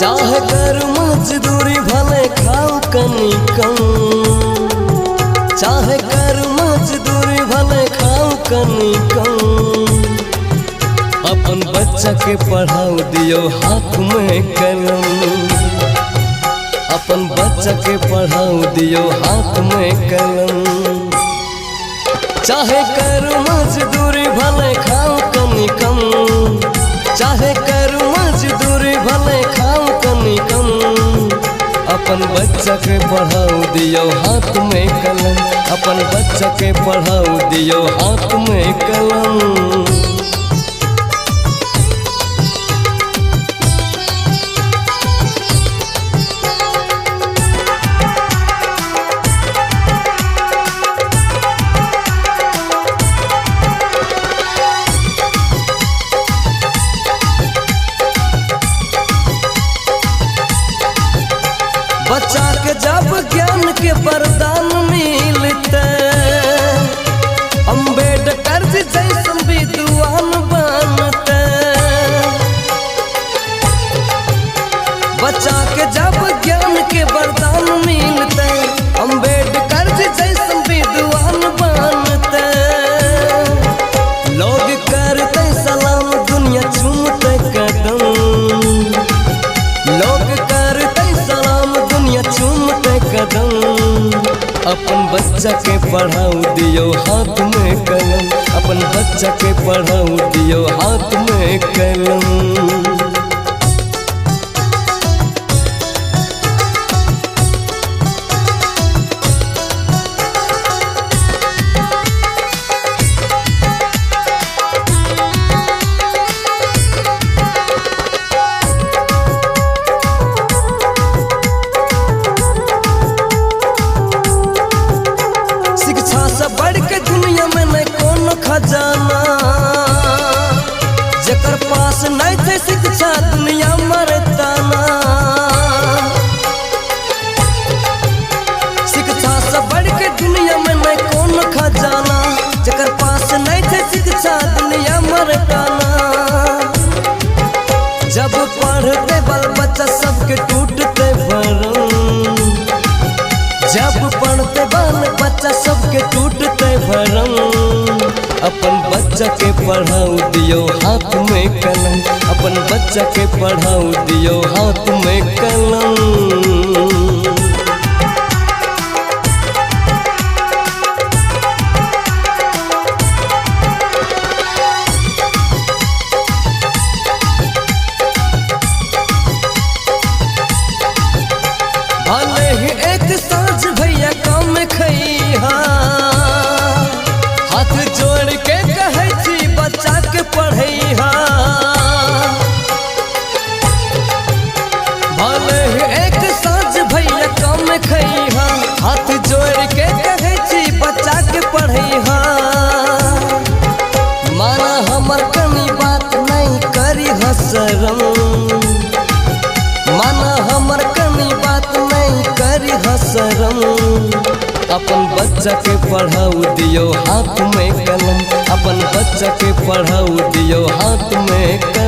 चाहे कर मजदूरी भले खाओ कनी कम, चाहे कर मजदूरी भले खाओ कनी कम। अपन बच्चा के पढ़ाओ दियो हाथ में कलम, अपन बच्चा के पढ़ाओ दियो हाथ में कलम। चाहे कर मजदूरी भले खाओ कनी कम, चाहे कर मजदूरी भले खाओ कनी कम। अपन बच्चा के पढ़ाओ दियो हाथ में कलम, अपन बच्चा के पढ़ाओ दियो हाथ में कलम। बच्चा के जब ज्ञान के वरदान मिलते, अम्बेडकर जी जैसन विद्वान बनते। बच्चा के जब ज्ञान के वरदान मिलते, अम्बेडकर जी जैसन विद्वान बनते। लोग करते सलाम दुनिया चूमते कदम, लोग करते सलाम दुनिया चूमते कदम। अपन बच्चा के पढ़ाओ दियो हाथ में कलम, अपन बच्चा के पढ़ाओ दियो हाथ में कलम। बढ़ के दुनिया में नहीं कोनो खजाना, जकर पास नहीं थे शिक्षा दुनिया मरताना। शिक्षा से बढ़ के दुनिया में नहीं कोनो खजाना, जकर पास नहीं थे शिक्षा दुनिया मरताना। जब पढ़ते बाल बच्चा सबके टूटते भरम, जब पढ़ते बाल बच्चा सबके टूटते भरम। अपन बच्चा के पढ़ाओ दियो हाथ में कलम, अपन बच्चा के पढ़ाओ दियो हाथ में कलम। भले ही एक सांझ भैया काम खइहा, हाथ जोड़ के कहै छी बच्चा के पढ़ैहा। भले ही एक सांझ भैया काम खइहा, हाथ जोड़ के कहै छी बच्चा के पढ़ैहा। माना हमर कनी बात नहीं करी शरम, माना हमर कनी बात नहीं करी शरम। अपन बच्चा के पढ़ाओ दियो हाथ में कलम, अपन बच्चा के पढ़ाओ दियो हाथ में कलम।